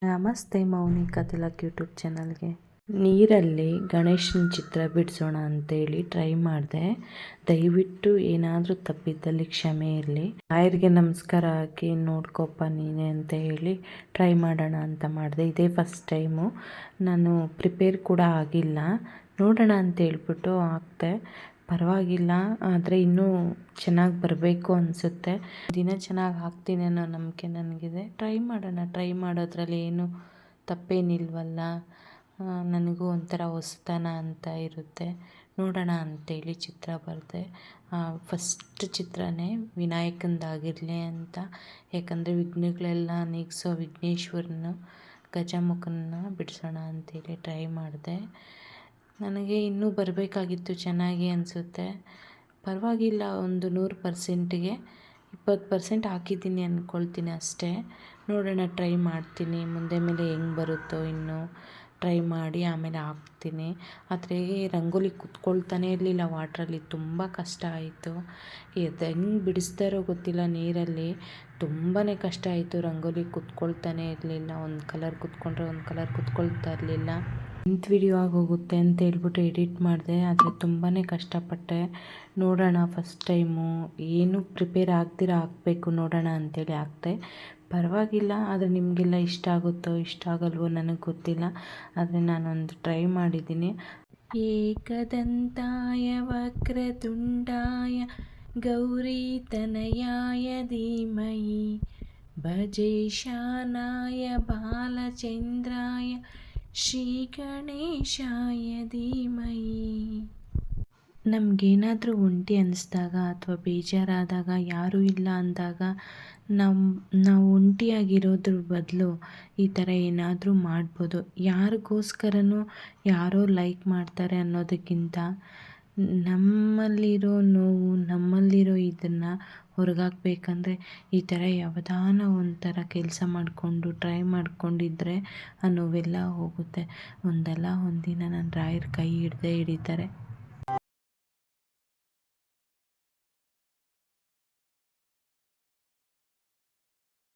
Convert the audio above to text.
ನಮಸ್ತೆ ಮೌನಿಕಾ ತಿಲಕ್ ಯೂಟ್ಯೂಬ್ ಚಾನಲ್ಗೆ. ನೀರಲ್ಲಿ ಗಣೇಶನ ಚಿತ್ರ ಬಿಡಿಸೋಣ ಅಂತೇಳಿ ಟ್ರೈ ಮಾಡಿದೆ. ದಯವಿಟ್ಟು ಏನಾದರೂ ತಪ್ಪಿದ್ದಲ್ಲಿ ಕ್ಷಮೆ ಇರಲಿ. ಆಯರ್ಗೆ ನಮಸ್ಕಾರ ಹಾಕಿ ನೋಡ್ಕೊಪ್ಪ ನೀನೆ ಅಂತ ಹೇಳಿ ಟ್ರೈ ಮಾಡೋಣ ಅಂತ ಮಾಡಿದೆ. ಇದೇ ಫಸ್ಟ್ ಟೈಮು, ನಾನು ಪ್ರಿಪೇರ್ ಕೂಡ ಆಗಿಲ್ಲ. ನೋಡೋಣ ಅಂತ ಹೇಳ್ಬಿಟ್ಟು ಹಾಕ್ತೆ. ಪರವಾಗಿಲ್ಲ, ಆದರೆ ಇನ್ನೂ ಚೆನ್ನಾಗಿ ಬರಬೇಕು ಅನಿಸುತ್ತೆ. ದಿನ ಚೆನ್ನಾಗಿ ಹಾಕ್ತೀನಿ ಅನ್ನೋ ನಂಬಿಕೆ ನನಗಿದೆ. ಟ್ರೈ ಮಾಡೋಣ. ಟ್ರೈ ಮಾಡೋದ್ರಲ್ಲಿ ಏನು ತಪ್ಪೇನಿಲ್ವಲ್ಲ. ನನಗೂ ಒಂಥರ ಹೊಸತನ ಅಂತ ಇರುತ್ತೆ. ನೋಡೋಣ ಅಂತೇಳಿ ಚಿತ್ರ ಬರೆದೆ. ಫಸ್ಟ್ ಚಿತ್ರನೇ ವಿನಾಯಕಂದಾಗಿರಲಿ ಅಂತ. ಯಾಕಂದರೆ ವಿಘ್ನಗಳೆಲ್ಲ ನೀಗಿಸೋ ವಿಘ್ನೇಶ್ವರನ ಗಜಮುಖನ ಬಿಡಿಸೋಣ ಅಂತೇಳಿ ಟ್ರೈ ಮಾಡಿದೆ. ನನಗೆ ಇನ್ನೂ ಬರಬೇಕಾಗಿತ್ತು, ಚೆನ್ನಾಗಿ ಅನಿಸುತ್ತೆ. ಪರವಾಗಿಲ್ಲ, ಒಂದು 100%ಗೆ 20% ಹಾಕಿದ್ದೀನಿ ಅಂದ್ಕೊಳ್ತೀನಿ ಅಷ್ಟೇ. ನೋಡೋಣ, ಟ್ರೈ ಮಾಡ್ತೀನಿ. ಮುಂದೆ ಮೇಲೆ ಹೆಂಗೆ ಬರುತ್ತೋ ಇನ್ನೂ ಟ್ರೈ ಮಾಡಿ ಆಮೇಲೆ ಹಾಕ್ತೀನಿ. ಆದರೆ ರಂಗೋಲಿ ಕುತ್ಕೊಳ್ತಾನೆ ಇರಲಿಲ್ಲ ವಾಟ್ರಲ್ಲಿ. ತುಂಬ ಕಷ್ಟ ಆಯಿತು. ಅದು ಹೆಂಗೆ ಬಿಡಿಸ್ತಾರೋ ಗೊತ್ತಿಲ್ಲ, ನೀರಲ್ಲಿ ತುಂಬಾ ಕಷ್ಟ ಆಯಿತು. ರಂಗೋಲಿ ಕುತ್ಕೊಳ್ತಾನೆ ಇರಲಿಲ್ಲ. ಒಂದು ಕಲರ್ ಕುತ್ಕೊಂಡ್ರೆ ಒಂದು ಕಲರ್ ಕುತ್ಕೊಳ್ತಾ ಇರಲಿಲ್ಲ. ವಿಡಿಯೋ ಆಗೋಗುತ್ತೆ ಅಂತ ಹೇಳ್ಬಿಟ್ಟು ಎಡಿಟ್ ಮಾಡಿದೆ, ಆದರೆ ತುಂಬಾ ಕಷ್ಟಪಟ್ಟೆ. ನೋಡೋಣ, ಫಸ್ಟ್ ಟೈಮು ಏನು ಪ್ರಿಪೇರ್ ಆಗ್ದಿರ ಹಾಕಬೇಕು ನೋಡೋಣ ಅಂಥೇಳಿ ಹಾಕ್ತೆ. ಪರವಾಗಿಲ್ಲ, ಆದರೆ ನಿಮಗೆಲ್ಲ ಇಷ್ಟ ಆಗುತ್ತೋ ಇಷ್ಟ ಆಗಲ್ವೋ ನನಗೆ ಗೊತ್ತಿಲ್ಲ. ಆದರೆ ನಾನೊಂದು ಟ್ರೈ ಮಾಡಿದ್ದೀನಿ. ಏಕದಂತಾಯ ವಕ್ರತುಂಡಾಯ ಗೌರೀತನಯಾಯ ಧೀಮಹಿ ಭಜೇಶಾನಾಯ ಬಾಲಚಂದ್ರಾಯ ಶ್ರೀ ಗಣೇಶಾಯ ಧೀಮಹಿ. ನಮಗೇನಾದರೂ ಒಂಟಿ ಅನ್ನಿಸ್ದಾಗ ಅಥವಾ ಬೇಜಾರಾದಾಗ, ಯಾರೂ ಇಲ್ಲ ಅಂದಾಗ, ನಾವು ಒಂಟಿಯಾಗಿರೋದ್ರ ಬದಲು ಈ ಥರ ಏನಾದರೂ ಮಾಡ್ಬೋದು. ಯಾರಿಗೋಸ್ಕರನೂ ಯಾರೋ ಲೈಕ್ ಮಾಡ್ತಾರೆ ಅನ್ನೋದಕ್ಕಿಂತ ನಮ್ಮಲ್ಲಿರೋ ನೋವು, ನಮ್ಮಲ್ಲಿರೋ ಇದನ್ನು ಹೊರಗಾಕಬೇಕಂದ್ರೆ ಈ ಥರ ಯಾವ್ದಾನ ಒಂಥರ ಕೆಲಸ ಮಾಡಿಕೊಂಡು ಟ್ರೈ ಮಾಡ್ಕೊಂಡಿದ್ರೆ ಆ ನೋವೆಲ್ಲ ಹೋಗುತ್ತೆ. ಒಂದಲ್ಲ ಒಂದಿನ ನನ್ನ ರಾಯರ ಕೈ ಹಿಡ್ದೇ ಹಿಡಿತಾರೆ.